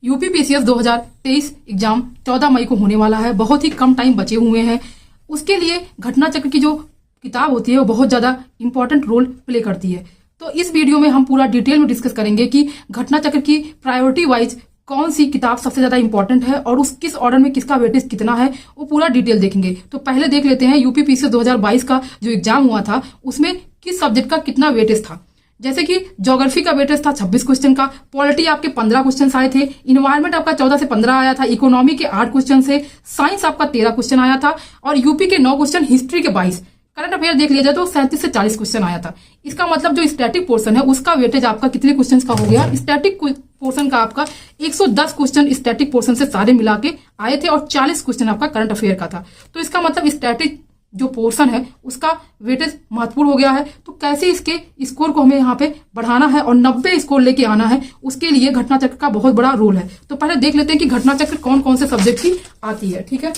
UPPCS 2023 exam 14 मई को होने वाला है। बहुत ही कम टाइम बचे हुए हैं। उसके लिए घटना चक्र की जो किताब होती है वो बहुत ज्यादा इंपॉर्टेंट रोल प्ले करती है। तो इस वीडियो में हम पूरा डिटेल में डिस्कस करेंगे कि घटना चक्र की प्रायोरिटी वाइज कौन सी किताब सबसे ज्यादा इंपॉर्टेंट है और उस किस ऑर्डर में किसका वेटेज कितना है, वो पूरा डिटेल देखेंगे। तो पहले देख लेते हैं यूपीपीसीएस 2022 का जो एग्जाम हुआ था उसमें किस सब्जेक्ट का कितना वेटेज था। जैसे कि ज्योग्राफी का वेटेज था 26 क्वेश्चन का, पॉलिटी आपके 15 क्वेश्चन आए थे, इन्वायरमेंट आपका 14 से 15 आया था, इकोनॉमी के 8 क्वेश्चन से, साइंस आपका 13 क्वेश्चन आया था और यूपी के 9 क्वेश्चन, हिस्ट्री के 22, करंट अफेयर देख लिया जाए तो 37 से 40 क्वेश्चन आया था। इसका मतलब जो स्टैटिक पोर्शन है उसका वेटेज आपका कितने क्वेश्चन का हो गया, स्टैटिक पोर्शन का आपका 110 क्वेश्चन स्टैटिक पोर्शन से सारे मिला के आए थे और 40 क्वेश्चन आपका करंट अफेयर का था। तो इसका मतलब स्टैटिक जो पोर्शन है उसका वेटेज महत्वपूर्ण हो गया है। तो कैसे इसके स्कोर को हमें यहाँ पे बढ़ाना है और 90 स्कोर लेके आना है, उसके लिए घटना चक्र का बहुत बड़ा रोल है। तो पहले देख लेते हैं कि घटना चक्र कौन कौन से सब्जेक्ट की आती है। ठीक है,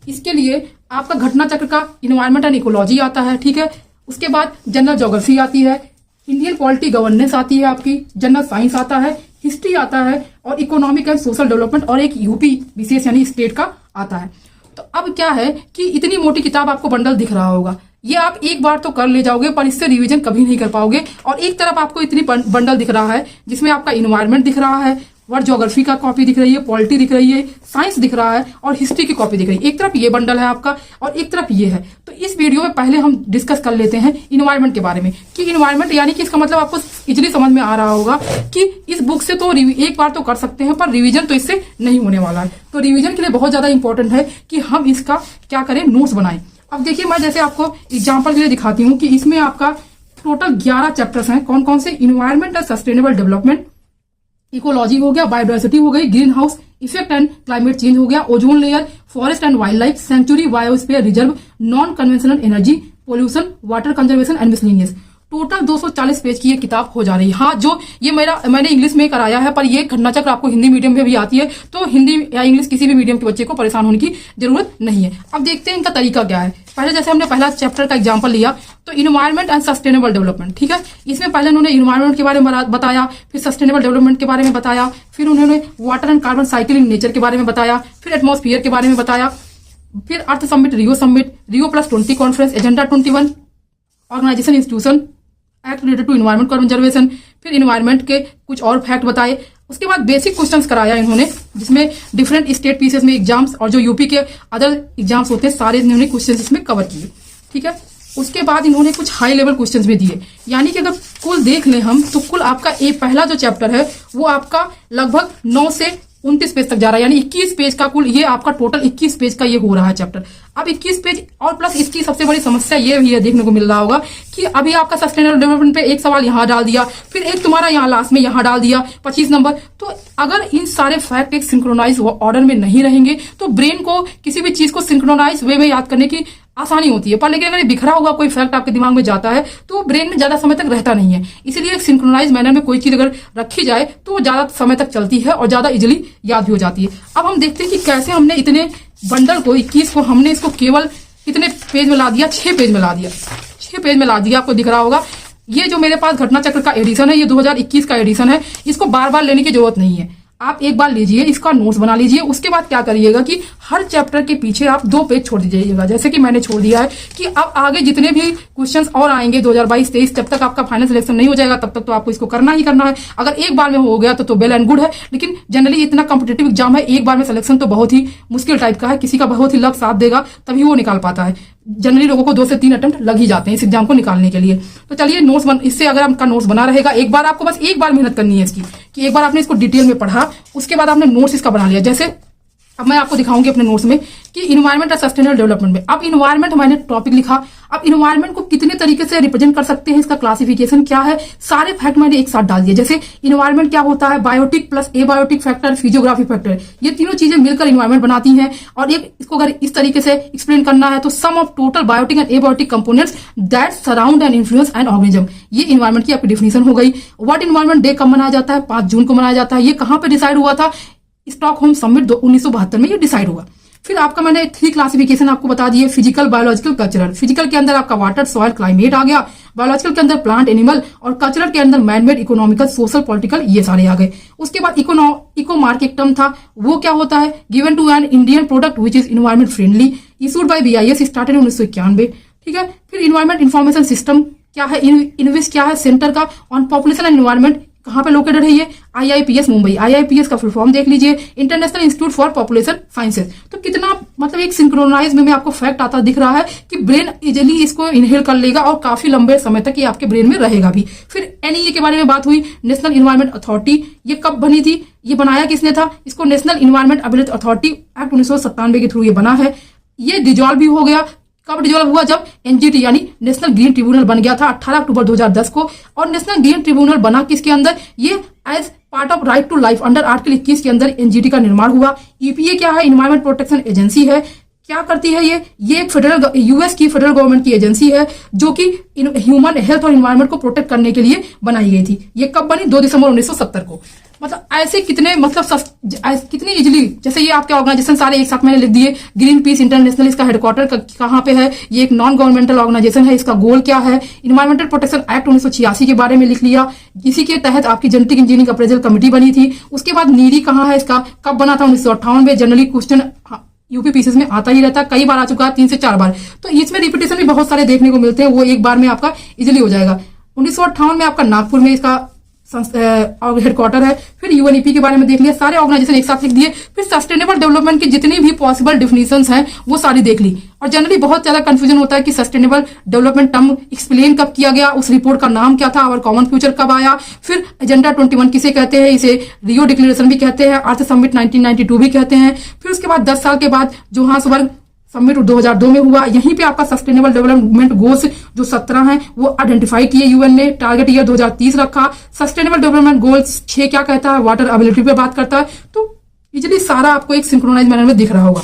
इसके लिए आपका घटना चक्र का इन्वायरमेंट एंड इकोलॉजी आता है। ठीक है, उसके बाद जनरल ज्योग्राफी आती है, इंडियन पॉलिटी गवर्नेंस आती है, आपकी जनरल साइंस आता है, हिस्ट्री आता है और इकोनॉमिक एंड सोशल डेवलपमेंट और एक यूपी विशेष यानी स्टेट का आता है। तो अब क्या है कि इतनी मोटी किताब आपको बंडल दिख रहा होगा, ये आप एक बार तो कर ले जाओगे पर इससे रिवीजन कभी नहीं कर पाओगे। और एक तरफ आपको इतनी बंडल दिख रहा है जिसमें आपका इन्वायरमेंट दिख रहा है, वर्ल्ड ज्योग्राफी का कॉपी दिख रही है, पॉलिटी दिख रही है, साइंस दिख रहा है और हिस्ट्री की कॉपी दिख रही है। एक तरफ ये बंडल है आपका और एक तरफ ये है। तो इस वीडियो में पहले हम डिस्कस कर लेते हैं इन्वायरमेंट के बारे में कि इन्वायरमेंट यानी कि इसका मतलब आपको इजीली समझ में आ रहा होगा कि इस बुक से तो एक बार तो कर सकते हैं पर रिवीजन तो इससे नहीं होने वाला है। तो रिवीजन के लिए बहुत ज्यादा इंपॉर्टेंट है कि हम इसका क्या करें, नोट्स बनाएं। अब देखिए, मैं जैसे आपको एग्जाम्पल के लिए दिखाती हूँ कि इसमें आपका टोटल 11 चैप्टर्स हैं। कौन कौन से? Environment and sustainable development, ecology हो गया, बायोडाइवर्सिटी हो गई, green house effect and climate change हो गया, ozone layer, forest and wild life, sanctuary, biosphere reserve, non conventional energy, pollution, water conservation and miscellaneous. Total 240 page की ये किताब हो जा रही है। हाँ, जो ये मैंने इंग्लिश में कराया है पर ये घटना चक्र आपको हिंदी मीडियम में भी आती है, तो हिंदी या इंग्लिश किसी भी मीडियम के बच्चे को परेशान होने की जरूरत नहीं है। अब देखते हैं इनका तरीका क्या है। पहले जैसे हमने पहला चैप्टर का एग्जांपल लिया तो इन्वायरमेंट एंड सस्टेनेबल डेवलपमेंट। ठीक है, इसमें पहले उन्होंने इन्वायरमेंट के बारे में बताया, फिर सस्टेनेबल डेवलपमेंट के बारे में बताया, फिर उन्होंने water and carbon cycle in nature के बारे में बताया, फिर एटमॉस्फेयर के बारे में बताया, फिर earth summit, Rio +20 conference, agenda 21, organisation institution act related to environment conservation, फिर इन्वायरमेंट के कुछ और फैक्ट बताए। उसके बाद बेसिक क्वेश्चंस कराया इन्होंने, जिसमें डिफरेंट स्टेट पीसेस में एग्जाम्स और जो यूपी के अदर एग्जाम्स होते हैं सारे इन्होंने क्वेश्चंस इसमें कवर किए। ठीक है, उसके बाद इन्होंने कुछ हाई लेवल क्वेश्चंस भी दिए। यानी कि अगर कुल देख लें हम तो कुल आपका पहला जो चैप्टर है वो आपका लगभग 9 से 29 पेज तक जा रहा है, यानी 21 पेज का कुल ये आपका टोटल 21 पेज का ये हो रहा है चैप्टर। अब 21 पेज और प्लस इसकी सबसे बड़ी समस्या ये भी है, देखने को मिल रहा होगा कि अभी आपका सस्टेनेबल डेवलपमेंट पे एक सवाल यहाँ डाल दिया, फिर एक तुम्हारा यहाँ लास्ट में यहाँ डाल दिया 25 नंबर। तो अगर इन सारे फैक्ट एक सिंक्रोनाइज ऑर्डर में नहीं रहेंगे तो ब्रेन को किसी भी चीज को सिंक्रोनाइज वे में याद करने की आसानी होती है, पर लेकिन अगर बिखरा हुआ कोई फैक्ट आपके दिमाग में जाता है तो ब्रेन में ज्यादा समय तक रहता नहीं है। इसीलिए एक सिंक्रोनाइज मैनर में कोई चीज अगर रखी जाए तो ज्यादा समय तक चलती है और ज्यादा इजिली याद भी हो जाती है। अब हम देखते हैं कि कैसे हमने इतने बंडल को 21 को हमने इसको केवल कितने पेज में ला दिया, 6 पेज में ला दिया। 6 पेज में ला दिया, आपको दिख रहा होगा। ये जो मेरे पास घटना चक्र का एडिशन है ये 2021 का एडिशन है, इसको बार बार लेने की जरूरत नहीं है। आप एक बार लीजिए, इसका नोट्स बना लीजिए। उसके बाद क्या करिएगा कि हर चैप्टर के पीछे आप 2 पेज छोड़ दीजिएगा, जैसे कि मैंने छोड़ दिया है कि अब आगे जितने भी क्वेश्चंस और आएंगे 2022-23 जब तक आपका फाइनल सिलेक्शन नहीं हो जाएगा तब तक तो आपको इसको करना ही करना है। अगर एक बार में हो गया तो वेल एंड गुड है, लेकिन जनरली इतना कॉम्पिटेटिव एग्जाम है, एक बार में सिलेक्शन तो बहुत ही मुश्किल टाइप का है। किसी का बहुत ही लक साथ देगा तभी वो निकाल पाता है। जनरली लोगों को 2 से 3 अटेम्प्ट लग ही जाते हैं इस एग्जाम को निकालने के लिए। तो चलिए इससे अगर आपका नोट्स बना रहेगा, एक बार आपको बस एक बार मेहनत करनी है इसकी कि एक बार आपने इसको डिटेल में पढ़ा, उसके बाद आपने नोट्स इसका बना लिया। जैसे अब मैं आपको दिखाऊंगी अपने नोट्स में कि इन्वायरमेंट और सस्टेनेबल डेवलपमेंट में अब इन्वायरमेंट मैंने टॉपिक लिखा। अब इन्वायरमेंट को कितने तरीके से रिप्रेजेंट कर सकते हैं, इसका क्लासिफिकेशन क्या है, सारे फैक्ट मैंने एक साथ डाल दिए। जैसे इन्वायरमेंट क्या होता है, biotic plus abiotic factor, physiography factor, ये तीनों चीजें मिलकर इन्वायरमेंट बनाती हैं। और एक इसको अगर इस तरीके से एक्सप्लेन करना है तो sum of total biotic and abiotic components that surround and influence an organism, ये इन्वायरमेंट की आपकी डिफिनेशन हो गई। वर्ल्ड इन्वायरमेंट डे कब मनाया जाता है? 5 जून को मनाया जाता है। ये कहां पर डिसाइड हुआ था? स्टॉकहोम समिट 1972 में ये डिसाइड हुआ। फिर आपका मैंने 3 क्लासिफिकेशन आपको बता दिए, फिजिकल, बायोलॉजिकल, कल्चरल। फिजिकल के अंदर आपका वाटर, सॉइल, क्लाइमेट आ गया, बायोलॉजिकल के अंदर प्लांट, एनिमल, और कल्चरल के अंदर मैनमेड, इकोनॉमिकल, सोशल, पॉलिटिकल, ये सारे आ गए। उसके बाद इको मार्क एक टर्म था, वो क्या होता है, given to an Indian product which is environment friendly, issued by BIS, started 1991। ठीक है। फिर इन्वायरमेंट इंफॉर्मेशन सिस्टम क्या है, इनविस क्या है, सेंटर का ऑन पॉपुलेशन एंड इन्वायरमेंट कहाँ पे लोकेटेड है ये, IIPS मुंबई। IIPS का फुल फॉर्म देख लीजिए, international institute for population sciences. तो कितना मतलब एक सिंक्रोनाइज में आपको फैक्ट आता दिख रहा है कि ब्रेन इजिली इसको इनहेल कर लेगा और काफी लंबे समय तक ये आपके ब्रेन में रहेगा भी। फिर NEA के बारे में बात हुई, नेशनल इन्वायरमेंट अथॉरिटी, ये कब बनी थी, ये बनाया किसने था, इसको national environment ability authority act 1997 के थ्रू ये बना है। ये डिजॉल्व भी हो गया, कब डिजॉल्व हुआ, जब NGT यानी नेशनल ग्रीन ट्रिब्यूनल बन गया था 18 अक्टूबर 2010 को। और नेशनल ग्रीन ट्रिब्यूनल बना किसके अंदर, ये as part of right to life under article 21 के अंदर NGT का निर्माण हुआ। EPA क्या है, इन्वायरमेंट प्रोटेक्शन एजेंसी है। क्या करती है ये एक फेडरल US की फेडरल गवर्नमेंट की एजेंसी है जो कि ह्यूमन हेल्थ और इन्वायरमेंट को प्रोटेक्ट करने के लिए बनाई गई थी। ये कब बनी, 2 दिसंबर 1970 को। मतलब ऐसे कितने मतलब कितनी इजिली, जैसे ये आपके ऑर्गेनाइजेशन सारे एक साथ मैंने लिख दिए। ग्रीन पीस इंटरनेशनल, इसका हेडक्वार्टर कहाँ पे है, ये एक नॉन गवर्नमेंटल ऑर्गेनाइजेशन है, इसका गोल क्या है, इन्वायरमेंटल प्रोटेक्शन एक्ट 1986 के बारे में लिख लिया। इसी के तहत आपकी जेनेटिक इंजीनियरिंग अप्रेजल कमेटी बनी थी। उसके बाद नीरी कहाँ है, इसका कब बना था, 1958 में। जनरली क्वेश्चन UPPCs में आता ही रहता है, कई बार आ चुका है, 3 से 4 बार। तो इसमें रिपीटेशन भी बहुत सारे देखने को मिलते हैं, वो एक बार में आपका इजिली हो जाएगा। 1958 में आपका नागपुर में इसका हेडक्वार्टर है। फिर UNEP के बारे में देख लिया, सारे ऑर्गेनाइजेशन एक साथ लिख दिए। फिर सस्टेनेबल डेवलपमेंट की जितनी भी पॉसिबल डिफिनेशंस हैं वो सारी देख ली। और जनरली बहुत ज्यादा कंफ्यूजन होता है कि सस्टेनेबल डेवलपमेंट टर्म एक्सप्लेन कब किया गया, उस रिपोर्ट का नाम क्या था, और कॉमन फ्यूचर कब आया। फिर एजेंडा 21 किसे कहते हैं, इसे रियो डिक्लेरेशन भी कहते हैं, अर्थ समिट 1992 भी कहते हैं। फिर उसके बाद 10 साल के बाद जोहान्सबर्ग समिट 2002 में हुआ। यहीं पे आपका सस्टेनेबल डेवलपमेंट गोल्स जो 17 हैं वो आइडेंटिफाई किए UN ने, टारगेट ईयर 2030 रखा। सस्टेनेबल डेवलपमेंट गोल्स 6 क्या कहता है, वाटर अवेलेबिलिटी पे बात करता है। तो इजिली सारा आपको एक सिंक्रोनाइज मैनर में दिख रहा होगा।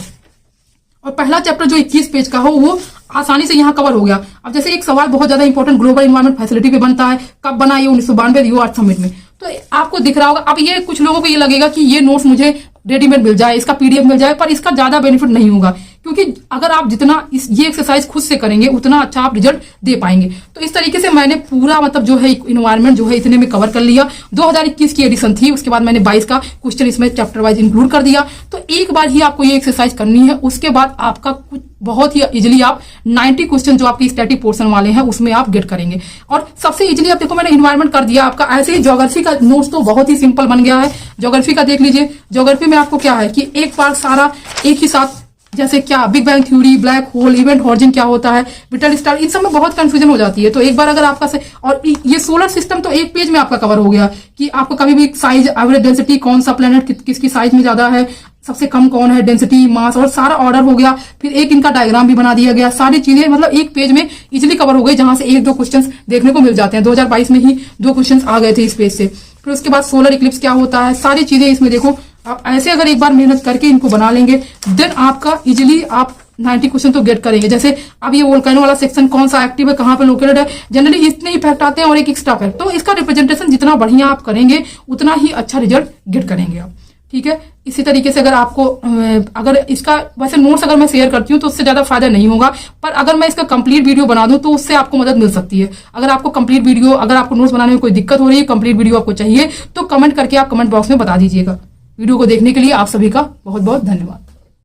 और पहला चैप्टर जो 21 पेज का हो वो आसानी से यहाँ कवर हो गया। अब जैसे एक सवाल बहुत ज्यादा इंपॉर्टेंट ग्लोबल इन्वायरमेंट फैसिलिटी पे बनता है, कब बना, ये 1992 रियो अर्थ समिट में। तो आपको दिख रहा होगा। अब ये कुछ लोगों को ये लगेगा कि ये नोट्स मुझे रेडीमेड मिल जाए, इसका PDF मिल जाए, पर इसका ज्यादा बेनिफिट नहीं होगा, क्योंकि अगर आप जितना ये एक्सरसाइज खुद से करेंगे उतना अच्छा आप रिजल्ट दे पाएंगे। तो इस तरीके से मैंने पूरा मतलब जो है इन्वायरमेंट जो है इतने में कवर कर लिया। 2021 की एडिशन थी, उसके बाद मैंने 22 का क्वेश्चन इसमें चैप्टर वाइज इंक्लूड कर दिया। तो एक बार ही आपको ये एक्सरसाइज करनी है, उसके बाद आपका कुछ बहुत ही इजिली आप 90 क्वेश्चन जो आपके स्टैटिक पोर्शन वाले हैं उसमें आप गेट करेंगे। और सबसे इजिली आप देखो मैंने इन्वायरमेंट कर दिया आपका। ऐसे ही ज्योग्राफी का नोट्स तो बहुत ही सिंपल बन गया है। ज्योग्राफी का देख लीजिए, ज्योग्राफी में आपको क्या है कि एक बार सारा एक ही साथ, जैसे क्या big bang theory, black hole, event horizon क्या होता है, ब्रिटल स्टार, इन सब में बहुत कंफ्यूजन हो जाती है। तो एक बार अगर आपका और ये सोलर सिस्टम तो एक पेज में आपका कवर हो गया कि आपको कभी भी साइज, एवरेज डेंसिटी, कौन सा प्लेनेट किसकी साइज में ज्यादा है, सबसे कम कौन है, डेंसिटी, मास, और सारा ऑर्डर हो गया। फिर एक इनका डायग्राम भी बना दिया गया। सारी चीजें मतलब एक पेज में इजिली कवर हो गई, जहां से 1-2 क्वेश्चंस देखने को मिल जाते हैं। 2022 में ही 2 क्वेश्चंस आ गए थे इस पेज से। फिर उसके बाद सोलर इक्लिप्स क्या होता है, सारी चीजें इसमें देखो। आप ऐसे अगर एक बार मेहनत करके इनको बना लेंगे, देन आपका इजिली आप 90 क्वेश्चन तो गेट करेंगे। जैसे अब ये वोल्केनो वाला सेक्शन कौन सा एक्टिव है, कहाँ पे लोकेटेड है, जनरली इतने ही फैक्ट आते हैं और एक एक्स्ट्रा फैक्ट। तो इसका रिप्रेजेंटेशन जितना बढ़िया आप करेंगे उतना ही अच्छा रिजल्ट गेट करेंगे आप। ठीक है। इसी तरीके से अगर आपको अगर इसका वैसे नोट्स अगर मैं शेयर करती हूँ तो उससे ज्यादा फायदा नहीं होगा, पर अगर मैं इसका कंप्लीट वीडियो बना दूं तो उससे आपको मदद मिल सकती है। अगर आपको कंप्लीट वीडियो, अगर आपको नोट्स बनाने में कोई दिक्कत हो रही है, कंप्लीट वीडियो आपको चाहिए, तो कमेंट करके आप कमेंट बॉक्स में बता दीजिएगा। वीडियो को देखने के लिए आप सभी का बहुत बहुत धन्यवाद।